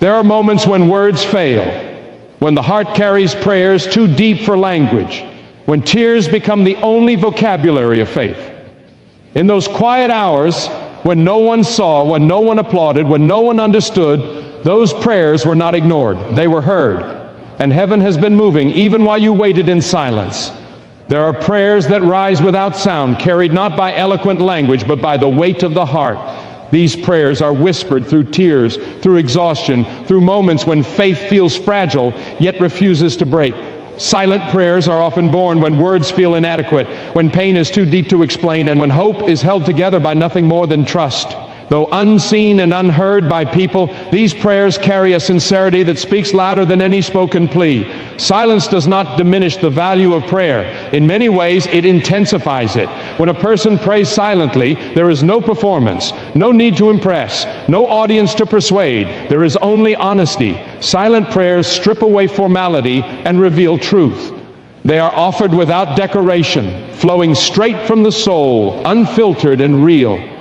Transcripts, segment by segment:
There are moments when words fail, when the heart carries prayers too deep for language, when tears become the only vocabulary of faith. In those quiet hours, when no one saw, when no one applauded, when no one understood, those prayers were not ignored. They were heard. And heaven has been moving even while you waited in silence. There are prayers that rise without sound, carried not by eloquent language, but by the weight of the heart. These prayers are whispered through tears, through exhaustion, through moments when faith feels fragile, yet refuses to break. Silent prayers are often born when words feel inadequate, when pain is too deep to explain, and when hope is held together by nothing more than trust. Though unseen and unheard by people, these prayers carry a sincerity that speaks louder than any spoken plea. Silence does not diminish the value of prayer. In many ways, it intensifies it. When a person prays silently, there is no performance, no need to impress, no audience to persuade. There is only honesty. Silent prayers strip away formality and reveal truth. They are offered without decoration, flowing straight from the soul, unfiltered and real.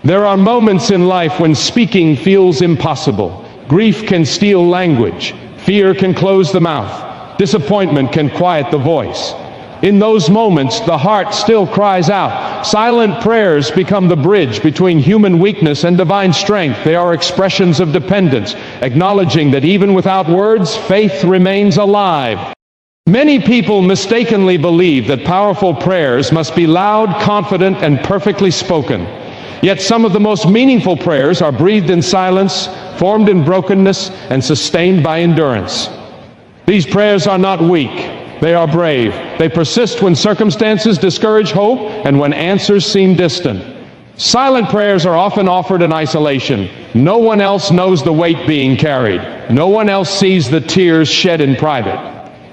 There are moments in life when speaking feels impossible. Grief can steal language. Fear can close the mouth. Disappointment can quiet the voice. In those moments, the heart still cries out. Silent prayers become the bridge between human weakness and divine strength. They are expressions of dependence, acknowledging that even without words, faith remains alive. Many people mistakenly believe that powerful prayers must be loud, confident, and perfectly spoken. Yet some of the most meaningful prayers are breathed in silence, formed in brokenness, and sustained by endurance. These prayers are not weak. They are brave. They persist when circumstances discourage hope and when answers seem distant. Silent prayers are often offered in isolation. No one else knows the weight being carried. No one else sees the tears shed in private.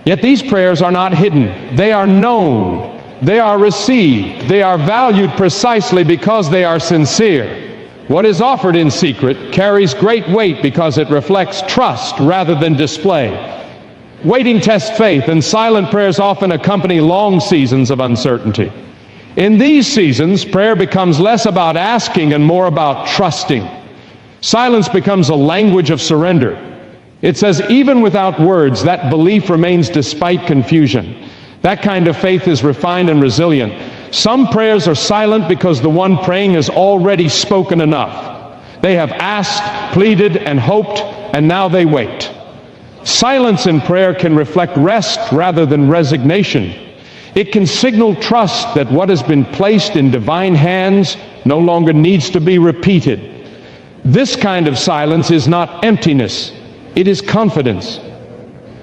Yet these prayers are not hidden. They are known. They are received. They are valued precisely because they are sincere. What is offered in secret carries great weight because it reflects trust rather than display. Waiting tests faith, and silent prayers often accompany long seasons of uncertainty. In these seasons, prayer becomes less about asking and more about trusting. Silence becomes a language of surrender. It says, even without words, that belief remains despite confusion. That kind of faith is refined and resilient. Some prayers are silent because the one praying has already spoken enough. They have asked, pleaded, and hoped, and now they wait. Silence in prayer can reflect rest rather than resignation. It can signal trust that what has been placed in divine hands no longer needs to be repeated. This kind of silence is not emptiness. It is confidence.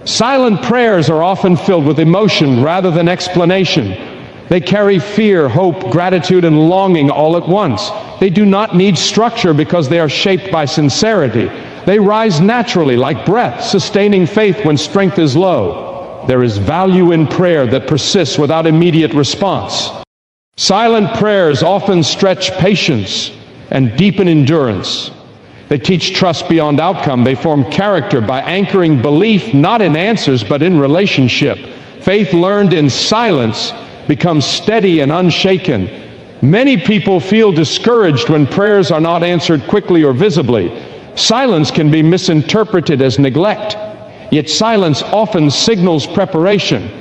Silent prayers are often filled with emotion rather than explanation. They carry fear, hope, gratitude, and longing all at once. They do not need structure because they are shaped by sincerity. They rise naturally like breath, sustaining faith when strength is low. There is value in prayer that persists without immediate response. Silent prayers often stretch patience and deepen endurance. They teach trust beyond outcome. They form character by anchoring belief not in answers but in relationship. Faith learned in silence becomes steady and unshaken. Many people feel discouraged when prayers are not answered quickly or visibly. Silence can be misinterpreted as neglect, yet silence often signals preparation.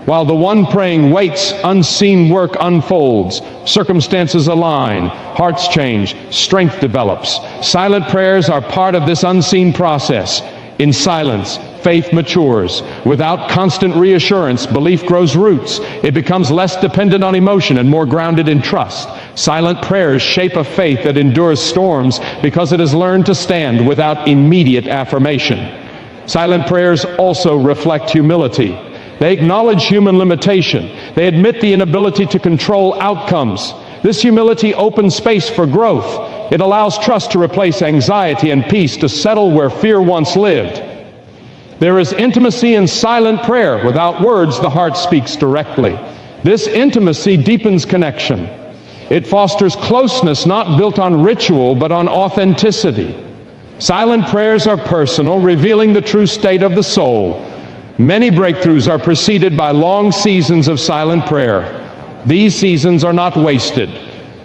While the one praying waits, unseen work unfolds. Circumstances align, hearts change, strength develops. Silent prayers are part of this unseen process. In silence, faith matures. Without constant reassurance, belief grows roots. It becomes less dependent on emotion and more grounded in trust. Silent prayers shape a faith that endures storms because it has learned to stand without immediate affirmation. Silent prayers also reflect humility. They acknowledge human limitation. They admit the inability to control outcomes. This humility opens space for growth. It allows trust to replace anxiety and peace to settle where fear once lived. There is intimacy in silent prayer. Without words, the heart speaks directly. This intimacy deepens connection. It fosters closeness not built on ritual but on authenticity. Silent prayers are personal, revealing the true state of the soul. Many breakthroughs are preceded by long seasons of silent prayer. These seasons are not wasted.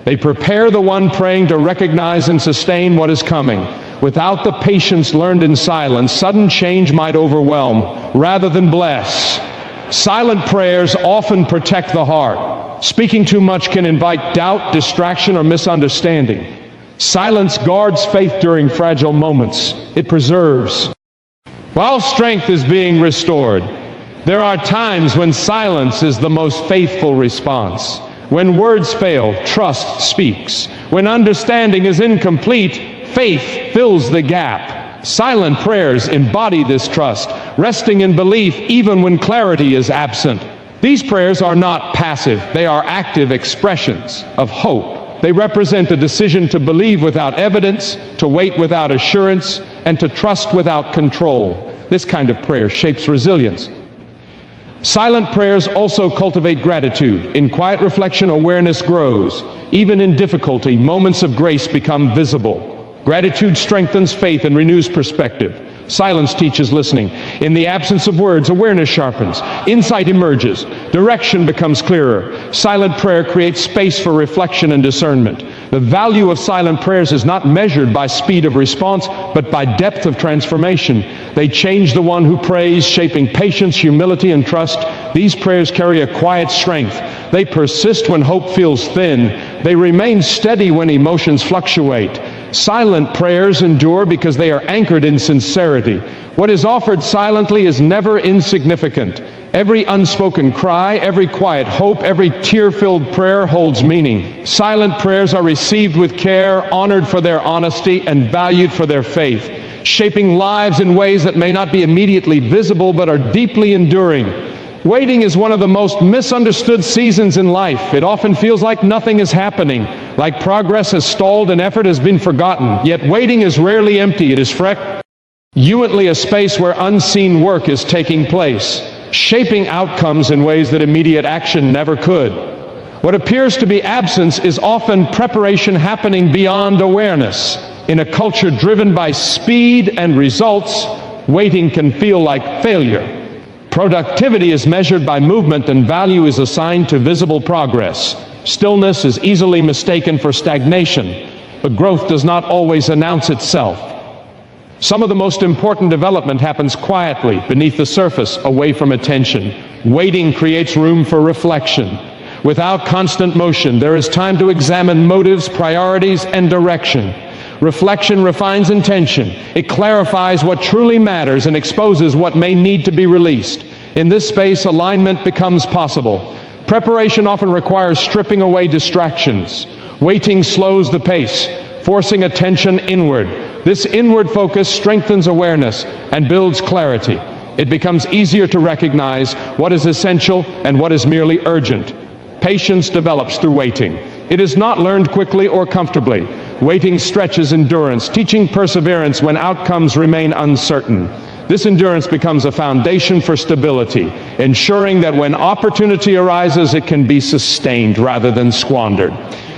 They prepare the one praying to recognize and sustain what is coming. Without the patience learned in silence, sudden change might overwhelm rather than bless. Silent prayers often protect the heart. Speaking too much can invite doubt, distraction, or misunderstanding. Silence guards faith during fragile moments. It preserves. While strength is being restored, there are times when silence is the most faithful response. When words fail, trust speaks. When understanding is incomplete, faith fills the gap. Silent prayers embody this trust, resting in belief even when clarity is absent. These prayers are not passive, they are active expressions of hope. They represent a decision to believe without evidence, to wait without assurance, and to trust without control. This kind of prayer shapes resilience. Silent prayers also cultivate gratitude. In quiet reflection, awareness grows. Even in difficulty, moments of grace become visible. Gratitude strengthens faith and renews perspective. Silence teaches listening. In the absence of words, awareness sharpens. Insight emerges. Direction becomes clearer. Silent prayer creates space for reflection and discernment. The value of silent prayers is not measured by speed of response, but by depth of transformation. They change the one who prays, shaping patience, humility, and trust. These prayers carry a quiet strength. They persist when hope feels thin. They remain steady when emotions fluctuate. Silent prayers endure because they are anchored in sincerity. What is offered silently is never insignificant. Every unspoken cry, every quiet hope, every tear-filled prayer holds meaning. Silent prayers are received with care, honored for their honesty, and valued for their faith, shaping lives in ways that may not be immediately visible but are deeply enduring. Waiting is one of the most misunderstood seasons in life. It often feels like nothing is happening, like progress has stalled and effort has been forgotten. Yet waiting is rarely empty. It is frequently a space where unseen work is taking place, shaping outcomes in ways that immediate action never could. What appears to be absence is often preparation happening beyond awareness. In a culture driven by speed and results, waiting can feel like failure. Productivity is measured by movement and value is assigned to visible progress. Stillness is easily mistaken for stagnation, but growth does not always announce itself. Some of the most important development happens quietly, beneath the surface, away from attention. Waiting creates room for reflection. Without constant motion, there is time to examine motives, priorities, and direction. Reflection refines intention. It clarifies what truly matters and exposes what may need to be released. In this space, alignment becomes possible. Preparation often requires stripping away distractions. Waiting slows the pace, forcing attention inward. This inward focus strengthens awareness and builds clarity. It becomes easier to recognize what is essential and what is merely urgent. Patience develops through waiting. It is not learned quickly or comfortably. Waiting stretches endurance, teaching perseverance when outcomes remain uncertain. This endurance becomes a foundation for stability, ensuring that when opportunity arises, it can be sustained rather than squandered.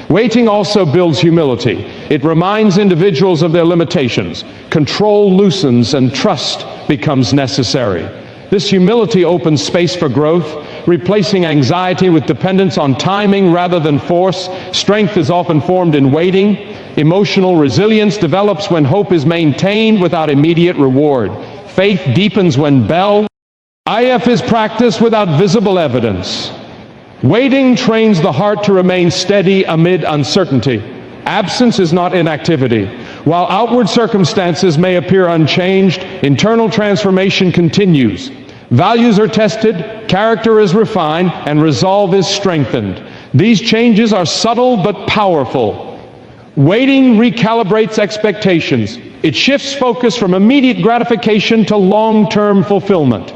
Waiting also builds humility. It reminds individuals of their limitations. Control loosens and trust becomes necessary. This humility opens space for growth, replacing anxiety with dependence on timing rather than force. Strength is often formed in waiting. Emotional resilience develops when hope is maintained without immediate reward. Faith deepens when IF is practiced without visible evidence. Waiting trains the heart to remain steady amid uncertainty. Absence is not inactivity. While outward circumstances may appear unchanged, internal transformation continues. Values are tested, character is refined, and resolve is strengthened. These changes are subtle but powerful. Waiting recalibrates expectations. It shifts focus from immediate gratification to long-term fulfillment.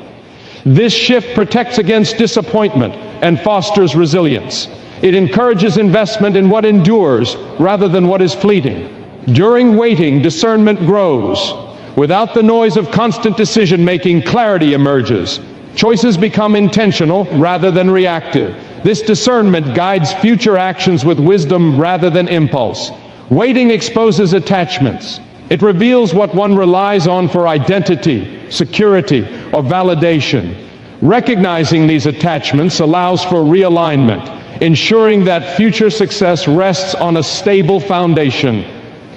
This shift protects against disappointment and fosters resilience. It encourages investment in what endures rather than what is fleeting. During waiting, discernment grows. Without the noise of constant decision-making, clarity emerges. Choices become intentional rather than reactive. This discernment guides future actions with wisdom rather than impulse. Waiting exposes attachments. It reveals what one relies on for identity, security, or validation. Recognizing these attachments allows for realignment, ensuring that future success rests on a stable foundation.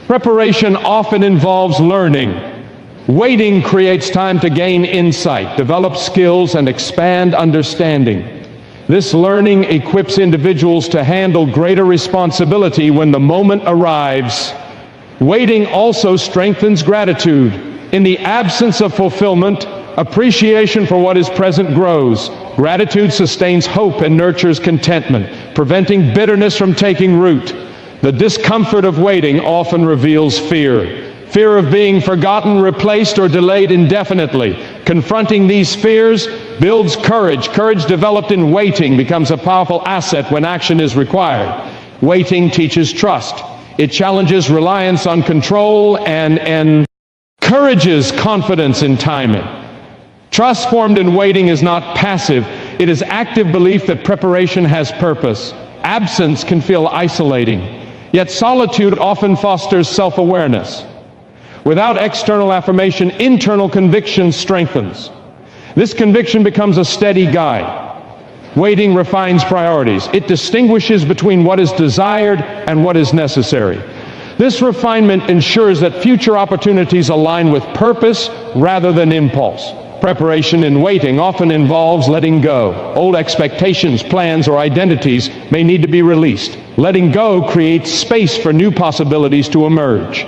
Preparation often involves learning. Waiting creates time to gain insight, develop skills, and expand understanding. This learning equips individuals to handle greater responsibility when the moment arrives. Waiting also strengthens gratitude. In the absence of fulfillment, appreciation for what is present grows. Gratitude sustains hope and nurtures contentment, preventing bitterness from taking root. The discomfort of waiting often reveals fear. Fear of being forgotten, replaced, or delayed indefinitely. Confronting these fears builds courage. Courage developed in waiting becomes a powerful asset when action is required. Waiting teaches trust. It challenges reliance on control and encourages confidence in timing. Trust formed in waiting is not passive. It is active belief that preparation has purpose. Absence can feel isolating. Yet solitude often fosters self-awareness. Without external affirmation, internal conviction strengthens. This conviction becomes a steady guide. Waiting refines priorities. It distinguishes between what is desired and what is necessary. This refinement ensures that future opportunities align with purpose rather than impulse. Preparation in waiting often involves letting go. Old expectations, plans, or identities may need to be released. Letting go creates space for new possibilities to emerge.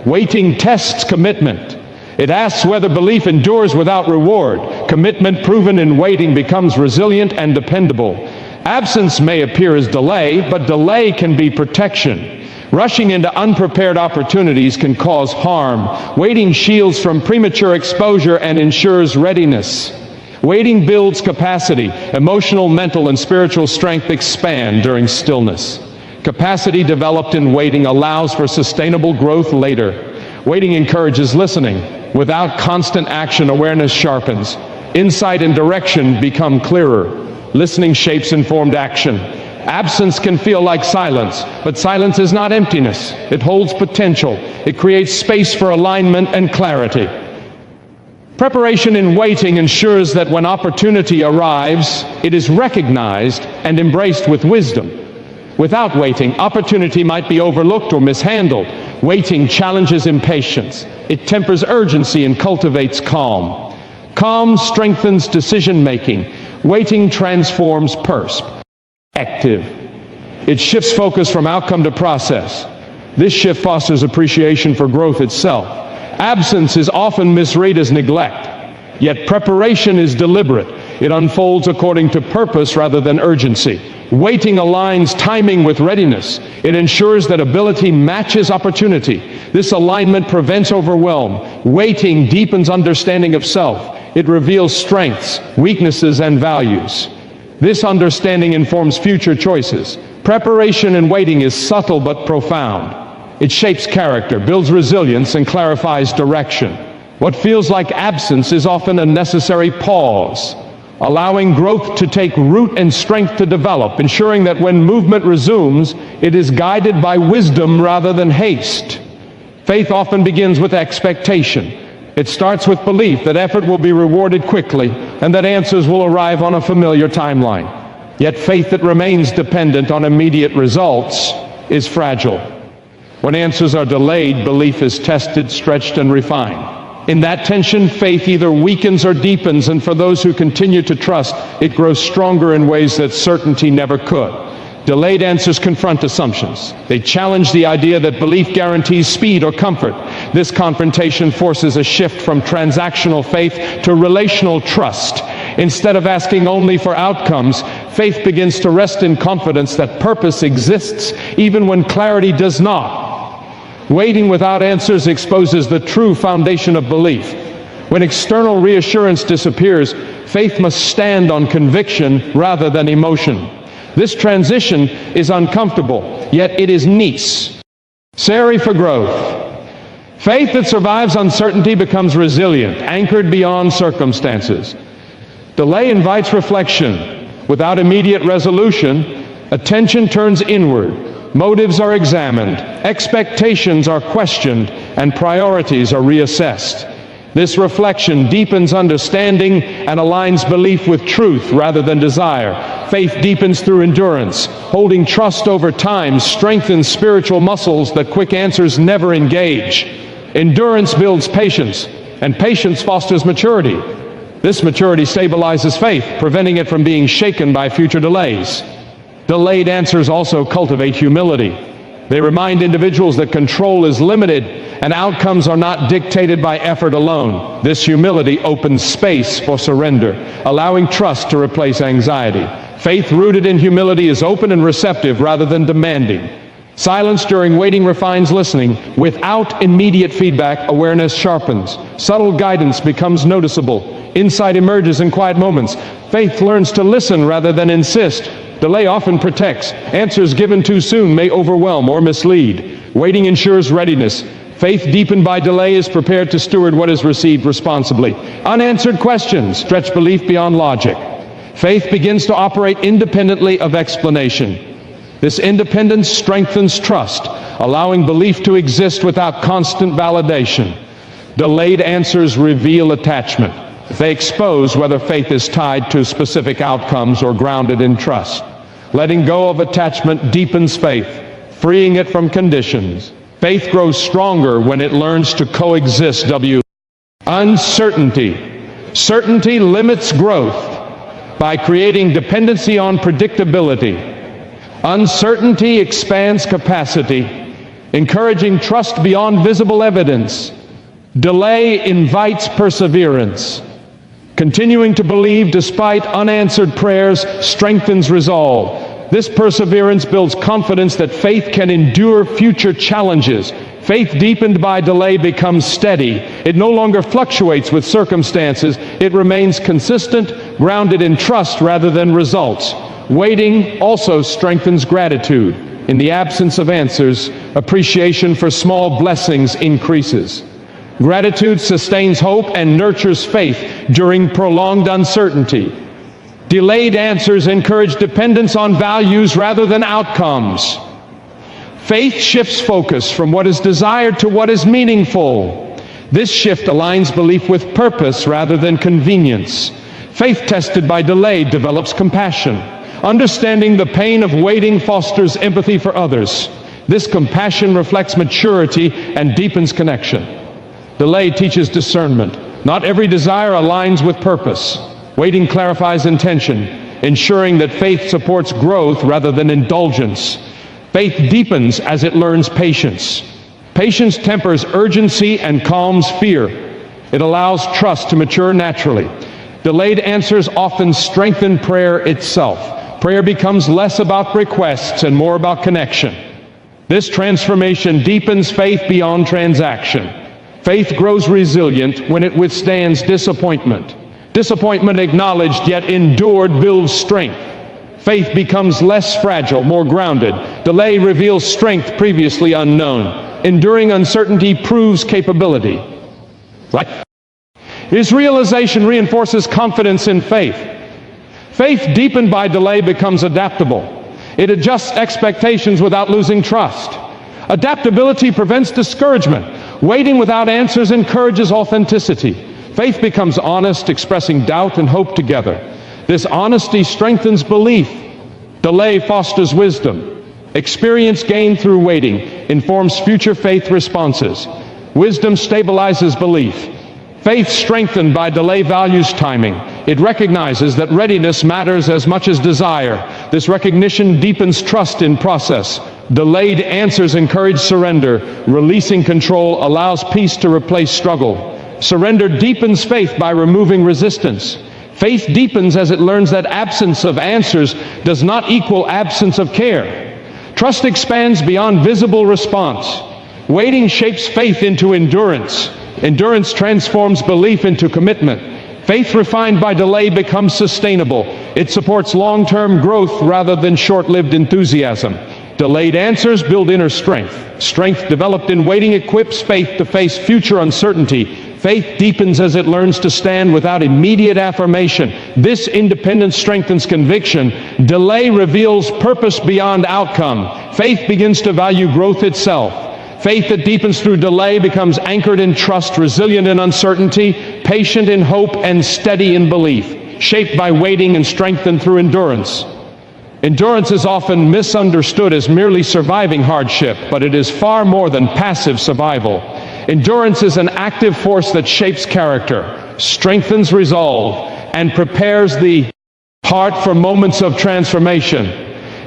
Waiting tests commitment. It asks whether belief endures without reward. Commitment proven in waiting becomes resilient and dependable. Absence may appear as delay, but delay can be protection. Rushing into unprepared opportunities can cause harm. Waiting shields from premature exposure and ensures readiness. Waiting builds capacity. Emotional, mental, and spiritual strength expand during stillness. Capacity developed in waiting allows for sustainable growth later. Waiting encourages listening. Without constant action, awareness sharpens. Insight and direction become clearer. Listening shapes informed action. Absence can feel like silence, but silence is not emptiness. It holds potential. It creates space for alignment and clarity. Preparation in waiting ensures that when opportunity arrives, it is recognized and embraced with wisdom. Without waiting, opportunity might be overlooked or mishandled. Waiting challenges impatience. It tempers urgency and cultivates calm. Calm strengthens decision-making. Waiting transforms perspective. It shifts focus from outcome to process. This shift fosters appreciation for growth itself. Absence is often misread as neglect, yet preparation is deliberate. It unfolds according to purpose rather than urgency. Waiting aligns timing with readiness. It ensures that ability matches opportunity. This alignment prevents overwhelm. Waiting deepens understanding of self. It reveals strengths, weaknesses, and values. This understanding informs future choices. Preparation and waiting is subtle but profound. It shapes character, builds resilience, and clarifies direction. What feels like absence is often a necessary pause, allowing growth to take root and strength to develop, ensuring that when movement resumes, it is guided by wisdom rather than haste. Faith often begins with expectation. It starts with belief that effort will be rewarded quickly and that answers will arrive on a familiar timeline. Yet faith that remains dependent on immediate results is fragile. When answers are delayed, belief is tested, stretched, and refined. In that tension, faith either weakens or deepens, and for those who continue to trust, it grows stronger in ways that certainty never could. Delayed answers confront assumptions. They challenge the idea that belief guarantees speed or comfort. This confrontation forces a shift from transactional faith to relational trust. Instead of asking only for outcomes, faith begins to rest in confidence that purpose exists even when clarity does not. Waiting without answers exposes the true foundation of belief. When external reassurance disappears, faith must stand on conviction rather than emotion. This transition is uncomfortable, yet it is necessary for growth. Faith that survives uncertainty becomes resilient, anchored beyond circumstances. Delay invites reflection. Without immediate resolution, attention turns inward. Motives are examined, expectations are questioned, and priorities are reassessed. This reflection deepens understanding and aligns belief with truth rather than desire. Faith deepens through endurance. Holding trust over time strengthens spiritual muscles that quick answers never engage. Endurance builds patience, and patience fosters maturity. This maturity stabilizes faith, preventing it from being shaken by future delays. Delayed answers also cultivate humility. They remind individuals that control is limited and outcomes are not dictated by effort alone. This humility opens space for surrender, allowing trust to replace anxiety. Faith rooted in humility is open and receptive rather than demanding. Silence during waiting refines listening. Without immediate feedback, awareness sharpens. Subtle guidance becomes noticeable. Insight emerges in quiet moments. Faith learns to listen rather than insist. Delay often protects. Answers given too soon may overwhelm or mislead. Waiting ensures readiness. Faith deepened by delay is prepared to steward what is received responsibly. Unanswered questions stretch belief beyond logic. Faith begins to operate independently of explanation. This independence strengthens trust, allowing belief to exist without constant validation. Delayed answers reveal attachment. They expose whether faith is tied to specific outcomes or grounded in trust. Letting go of attachment deepens faith, freeing it from conditions. Faith grows stronger when it learns to coexist. Uncertainty. Certainty limits growth by creating dependency on predictability. Uncertainty expands capacity, encouraging trust beyond visible evidence. Delay invites perseverance. Continuing to believe despite unanswered prayers strengthens resolve. This perseverance builds confidence that faith can endure future challenges. Faith deepened by delay becomes steady. It no longer fluctuates with circumstances. It remains consistent, grounded in trust rather than results. Waiting also strengthens gratitude. In the absence of answers, appreciation for small blessings increases. Gratitude sustains hope and nurtures faith during prolonged uncertainty. Delayed answers encourage dependence on values rather than outcomes. Faith shifts focus from what is desired to what is meaningful. This shift aligns belief with purpose rather than convenience. Faith tested by delay develops compassion. Understanding the pain of waiting fosters empathy for others. This compassion reflects maturity and deepens connection. Delay teaches discernment. Not every desire aligns with purpose. Waiting clarifies intention, ensuring that faith supports growth rather than indulgence. Faith deepens as it learns patience. Patience tempers urgency and calms fear. It allows trust to mature naturally. Delayed answers often strengthen prayer itself. Prayer becomes less about requests and more about connection. This transformation deepens faith beyond transaction. Faith grows resilient when it withstands disappointment. Disappointment acknowledged yet endured builds strength. Faith becomes less fragile, more grounded. Delay reveals strength previously unknown. Enduring uncertainty proves capability. Right? His realization reinforces confidence in faith. Faith deepened by delay becomes adaptable. It adjusts expectations without losing trust. Adaptability prevents discouragement. Waiting without answers encourages authenticity. Faith becomes honest, expressing doubt and hope together. This honesty strengthens belief. Delay fosters wisdom. Experience gained through waiting informs future faith responses. Wisdom stabilizes belief. Faith strengthened by delay values timing. It recognizes that readiness matters as much as desire. This recognition deepens trust in process. Delayed answers encourage surrender. Releasing control allows peace to replace struggle. Surrender deepens faith by removing resistance. Faith deepens as it learns that absence of answers does not equal absence of care. Trust expands beyond visible response. Waiting shapes faith into endurance. Endurance transforms belief into commitment. Faith refined by delay becomes sustainable. It supports long-term growth rather than short-lived enthusiasm. Delayed answers build inner strength. Strength developed in waiting equips faith to face future uncertainty. Faith deepens as it learns to stand without immediate affirmation. This independence strengthens conviction. Delay reveals purpose beyond outcome. Faith begins to value growth itself. Faith that deepens through delay becomes anchored in trust, resilient in uncertainty, patient in hope, and steady in belief, shaped by waiting and strengthened through endurance. Endurance is often misunderstood as merely surviving hardship, but it is far more than passive survival. Endurance is an active force that shapes character, strengthens resolve, and prepares the heart for moments of transformation.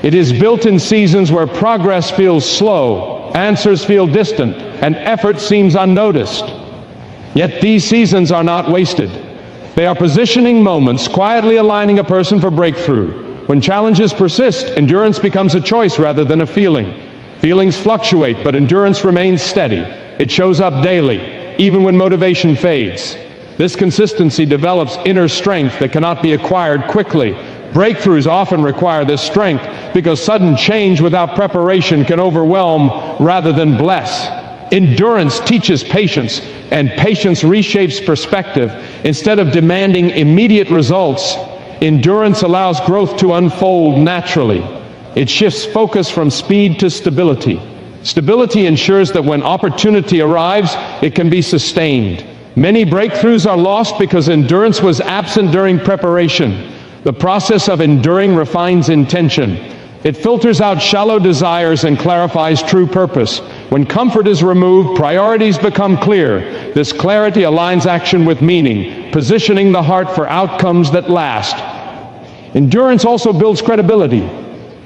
It is built in seasons where progress feels slow, answers feel distant, and effort seems unnoticed. Yet these seasons are not wasted. They are positioning moments, quietly aligning a person for breakthrough. When challenges persist, endurance becomes a choice rather than a feeling. Feelings fluctuate, but endurance remains steady. It shows up daily, even when motivation fades. This consistency develops inner strength that cannot be acquired quickly. Breakthroughs often require this strength because sudden change without preparation can overwhelm rather than bless. Endurance teaches patience, and patience reshapes perspective. Instead of demanding immediate results, endurance allows growth to unfold naturally. It shifts focus from speed to stability. Stability ensures that when opportunity arrives, it can be sustained. Many breakthroughs are lost because endurance was absent during preparation. The process of enduring refines intention. It filters out shallow desires and clarifies true purpose. When comfort is removed, priorities become clear. This clarity aligns action with meaning, positioning the heart for outcomes that last. Endurance also builds credibility.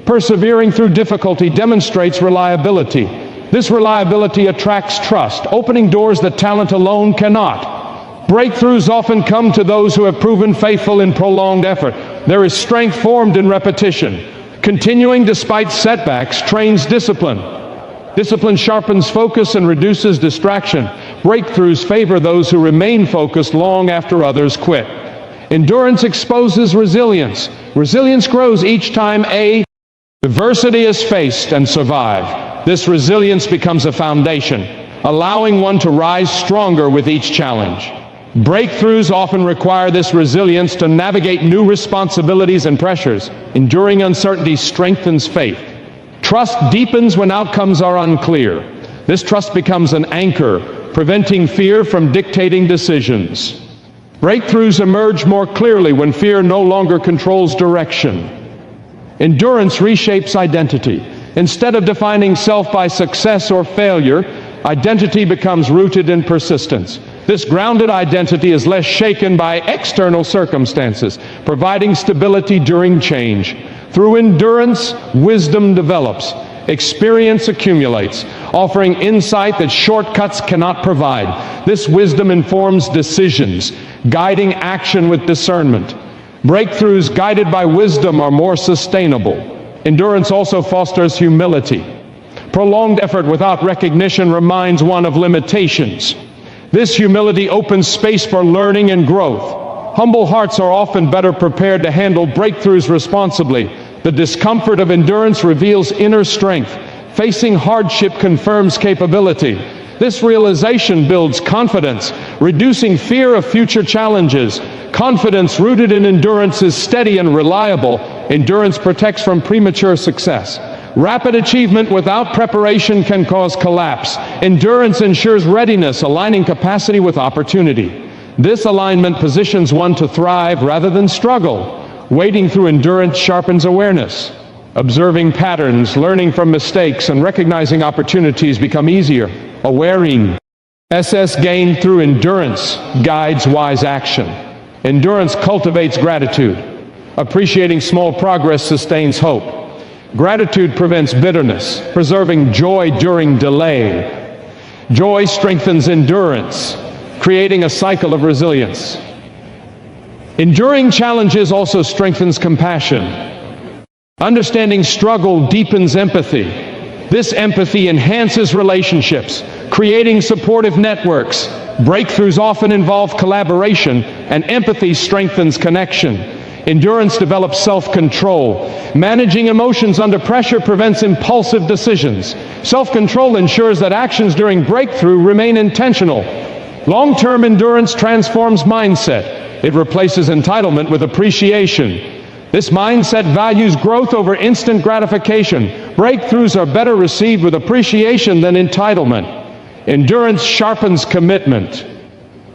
Persevering through difficulty demonstrates reliability. This reliability attracts trust, opening doors that talent alone cannot. Breakthroughs often come to those who have proven faithful in prolonged effort. There is strength formed in repetition. Continuing despite setbacks trains discipline. Discipline sharpens focus and reduces distraction. Breakthroughs favor those who remain focused long after others quit. Endurance exposes resilience. Resilience grows each time adversity is faced and survived. This resilience becomes a foundation, allowing one to rise stronger with each challenge. Breakthroughs often require this resilience to navigate new responsibilities and pressures. Enduring uncertainty strengthens faith. Trust deepens when outcomes are unclear. This trust becomes an anchor, preventing fear from dictating decisions. Breakthroughs emerge more clearly when fear no longer controls direction. Endurance reshapes identity. Instead of defining self by success or failure, identity becomes rooted in persistence. This grounded identity is less shaken by external circumstances, providing stability during change. Through endurance, wisdom develops. Experience accumulates, offering insight that shortcuts cannot provide. This wisdom informs decisions, guiding action with discernment. Breakthroughs guided by wisdom are more sustainable. Endurance also fosters humility. Prolonged effort without recognition reminds one of limitations. This humility opens space for learning and growth. Humble hearts are often better prepared to handle breakthroughs responsibly. The discomfort of endurance reveals inner strength. Facing hardship confirms capability. This realization builds confidence, reducing fear of future challenges. Confidence rooted in endurance is steady and reliable. Endurance protects from premature success. Rapid achievement without preparation can cause collapse. Endurance ensures readiness, aligning capacity with opportunity. This alignment positions one to thrive rather than struggle. Wading through endurance sharpens awareness. Observing patterns, learning from mistakes, and recognizing opportunities become easier. Awareing success gained through endurance guides wise action. Endurance cultivates gratitude. Appreciating small progress sustains hope. Gratitude prevents bitterness, preserving joy during delay. Joy strengthens endurance, creating a cycle of resilience. Enduring challenges also strengthens compassion. Understanding struggle deepens empathy. This empathy enhances relationships, creating supportive networks. Breakthroughs often involve collaboration, and empathy strengthens connection. Endurance develops self-control. Managing emotions under pressure prevents impulsive decisions. Self-control ensures that actions during breakthrough remain intentional. Long-term endurance transforms mindset. It replaces entitlement with appreciation. This mindset values growth over instant gratification. Breakthroughs are better received with appreciation than entitlement. Endurance sharpens commitment.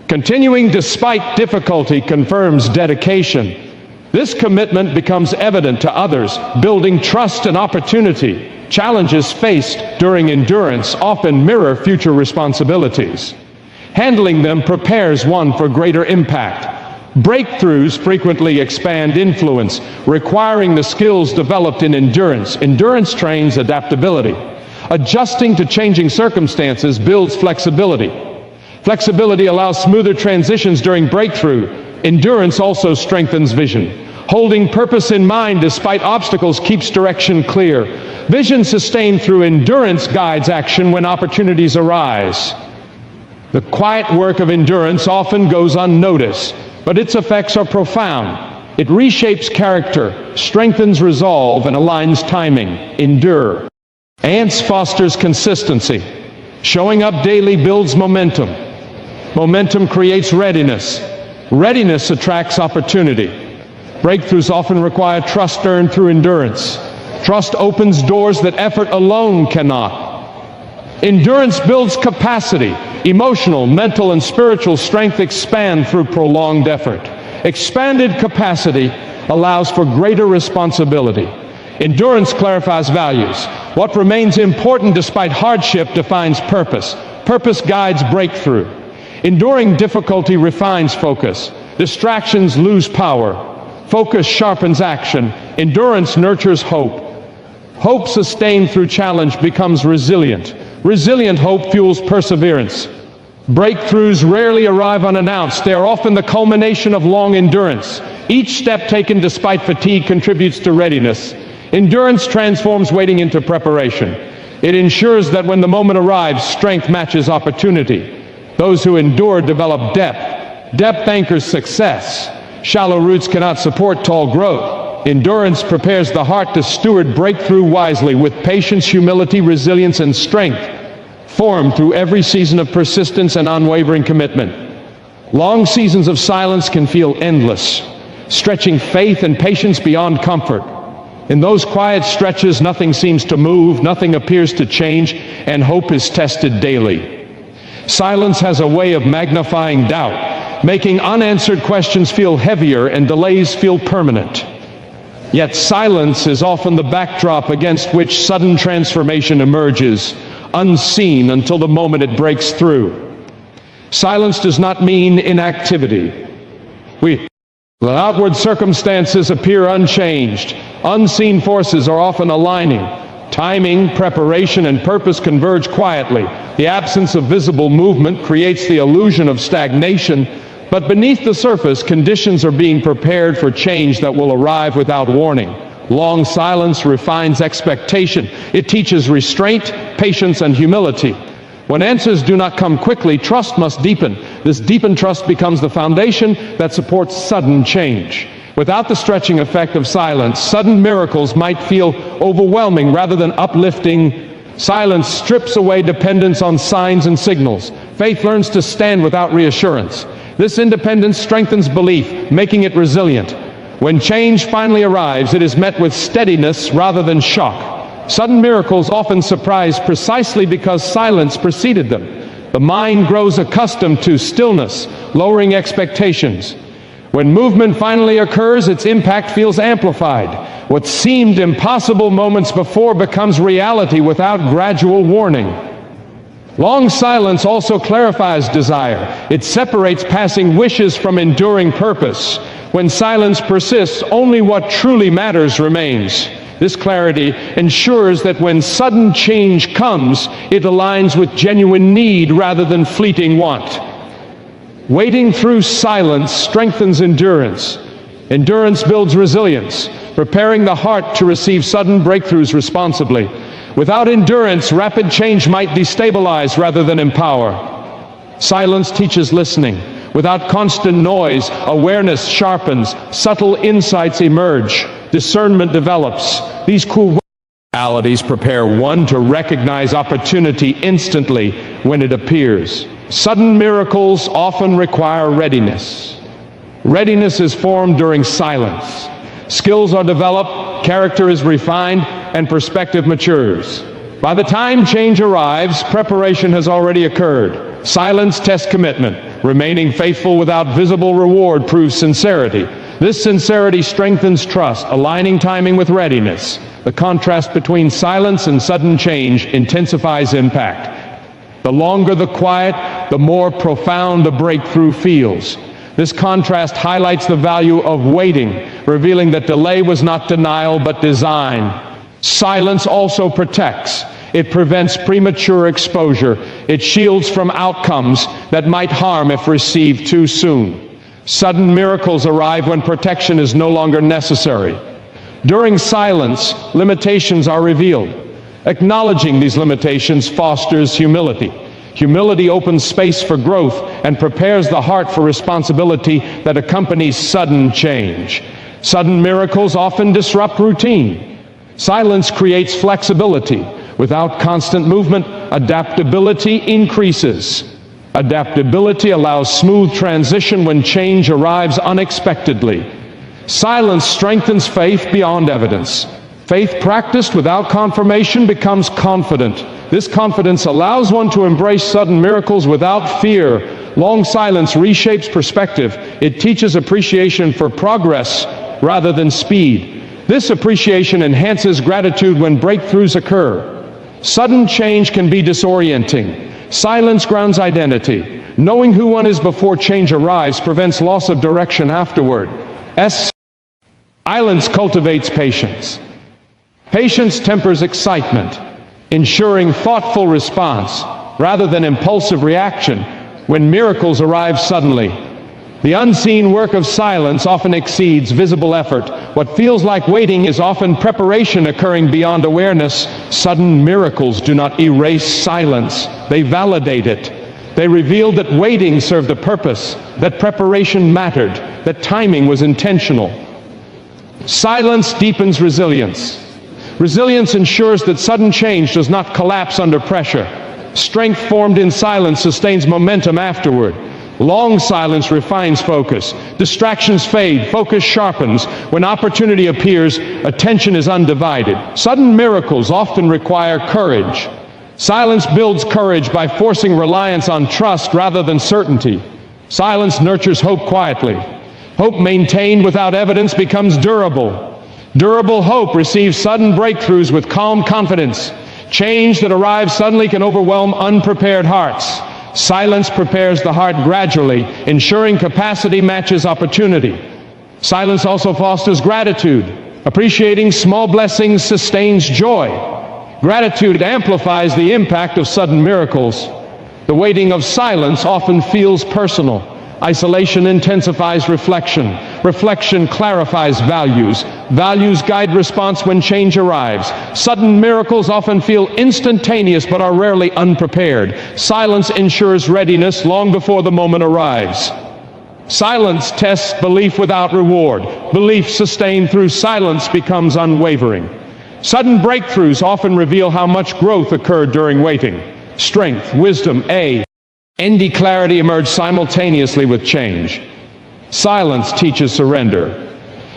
Continuing despite difficulty confirms dedication. This commitment becomes evident to others, building trust and opportunity. Challenges faced during endurance often mirror future responsibilities. Handling them prepares one for greater impact. Breakthroughs frequently expand influence, requiring the skills developed in endurance. Endurance trains adaptability. Adjusting to changing circumstances builds flexibility. Flexibility allows smoother transitions during breakthrough. Endurance also strengthens vision. Holding purpose in mind despite obstacles keeps direction clear. Vision sustained through endurance guides action when opportunities arise. The quiet work of endurance often goes unnoticed, but its effects are profound. It reshapes character, strengthens resolve, and aligns timing. Endure. Ants fosters consistency. Showing up daily builds momentum. Momentum creates readiness. Readiness attracts opportunity. Breakthroughs often require trust earned through endurance. Trust opens doors that effort alone cannot. Endurance builds capacity. Emotional, mental, and spiritual strength expand through prolonged effort. Expanded capacity allows for greater responsibility. Endurance clarifies values. What remains important despite hardship defines purpose. Purpose guides breakthrough. Enduring difficulty refines focus. Distractions lose power. Focus sharpens action. Endurance nurtures hope. Hope sustained through challenge becomes resilient. Resilient hope fuels perseverance. Breakthroughs rarely arrive unannounced. They are often the culmination of long endurance. Each step taken despite fatigue contributes to readiness. Endurance transforms waiting into preparation. It ensures that when the moment arrives, strength matches opportunity. Those who endure develop depth. Depth anchors success. Shallow roots cannot support tall growth. Endurance prepares the heart to steward breakthrough wisely with patience, humility, resilience, and strength, formed through every season of persistence and unwavering commitment. Long seasons of silence can feel endless, stretching faith and patience beyond comfort. In those quiet stretches, nothing seems to move, nothing appears to change, and hope is tested daily. Silence has a way of magnifying doubt, making unanswered questions feel heavier and delays feel permanent. Yet silence is often the backdrop against which sudden transformation emerges, unseen until the moment it breaks through. Silence does not mean inactivity. The outward circumstances appear unchanged. Unseen forces are often aligning. Timing, preparation, and purpose converge quietly. The absence of visible movement creates the illusion of stagnation, but beneath the surface, conditions are being prepared for change that will arrive without warning. Long silence refines expectation. It teaches restraint, patience, and humility. When answers do not come quickly, trust must deepen. This deepened trust becomes the foundation that supports sudden change. Without the stretching effect of silence, sudden miracles might feel overwhelming rather than uplifting. Silence strips away dependence on signs and signals. Faith learns to stand without reassurance. This independence strengthens belief, making it resilient. When change finally arrives, it is met with steadiness rather than shock. Sudden miracles often surprise precisely because silence preceded them. The mind grows accustomed to stillness, lowering expectations. When movement finally occurs, its impact feels amplified. What seemed impossible moments before becomes reality without gradual warning. Long silence also clarifies desire. It separates passing wishes from enduring purpose. When silence persists, only what truly matters remains. This clarity ensures that when sudden change comes, it aligns with genuine need rather than fleeting want. Waiting through silence strengthens endurance. Endurance builds resilience, preparing the heart to receive sudden breakthroughs responsibly. Without endurance, rapid change might destabilize rather than empower. Silence teaches listening. Without constant noise, awareness sharpens, subtle insights emerge, discernment develops. These cool qualities prepare one to recognize opportunity instantly when it appears. Sudden miracles often require readiness. Readiness is formed during silence. Skills are developed, character is refined, and perspective matures. By the time change arrives, preparation has already occurred. Silence tests commitment. Remaining faithful without visible reward proves sincerity. This sincerity strengthens trust, aligning timing with readiness. The contrast between silence and sudden change intensifies impact. The longer the quiet, the more profound the breakthrough feels. This contrast highlights the value of waiting, revealing that delay was not denial but design. Silence also protects. It prevents premature exposure. It shields from outcomes that might harm if received too soon. Sudden miracles arrive when protection is no longer necessary. During silence, limitations are revealed. Acknowledging these limitations fosters humility. Humility opens space for growth and prepares the heart for responsibility that accompanies sudden change. Sudden miracles often disrupt routine. Silence creates flexibility. Without constant movement, adaptability increases. Adaptability allows smooth transition when change arrives unexpectedly. Silence strengthens faith beyond evidence. Faith practiced without confirmation becomes confident. This confidence allows one to embrace sudden miracles without fear. Long silence reshapes perspective. It teaches appreciation for progress rather than speed. This appreciation enhances gratitude when breakthroughs occur. Sudden change can be disorienting. Silence grounds identity. Knowing who one is before change arrives prevents loss of direction afterward. Silence cultivates patience. Patience tempers excitement, ensuring thoughtful response rather than impulsive reaction when miracles arrive suddenly. The unseen work of silence often exceeds visible effort. What feels like waiting is often preparation occurring beyond awareness. Sudden miracles do not erase silence. They validate it. They reveal that waiting served a purpose, that preparation mattered, that timing was intentional. Silence deepens resilience. Resilience ensures that sudden change does not collapse under pressure. Strength formed in silence sustains momentum afterward. Long silence refines focus. Distractions fade, focus sharpens. When opportunity appears, attention is undivided. Sudden miracles often require courage. Silence builds courage by forcing reliance on trust rather than certainty. Silence nurtures hope quietly. Hope maintained without evidence becomes durable. Durable hope receives sudden breakthroughs with calm confidence. Change that arrives suddenly can overwhelm unprepared hearts. Silence prepares the heart gradually, ensuring capacity matches opportunity. Silence also fosters gratitude. Appreciating small blessings sustains joy. Gratitude amplifies the impact of sudden miracles. The waiting of silence often feels personal. Isolation intensifies reflection. Reflection clarifies values. Values guide response when change arrives. Sudden miracles often feel instantaneous but are rarely unprepared. Silence ensures readiness long before the moment arrives. Silence tests belief without reward. Belief sustained through silence becomes unwavering. Sudden breakthroughs often reveal how much growth occurred during waiting. Strength, wisdom, and clarity emerge simultaneously with change. Silence teaches surrender.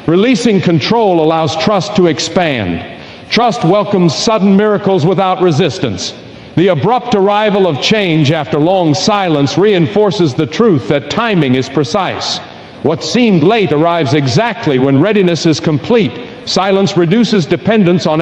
Releasing control allows trust to expand. Trust welcomes sudden miracles without resistance. The abrupt arrival of change after long silence reinforces the truth that timing is precise. What seemed late arrives exactly when readiness is complete. Silence reduces dependence on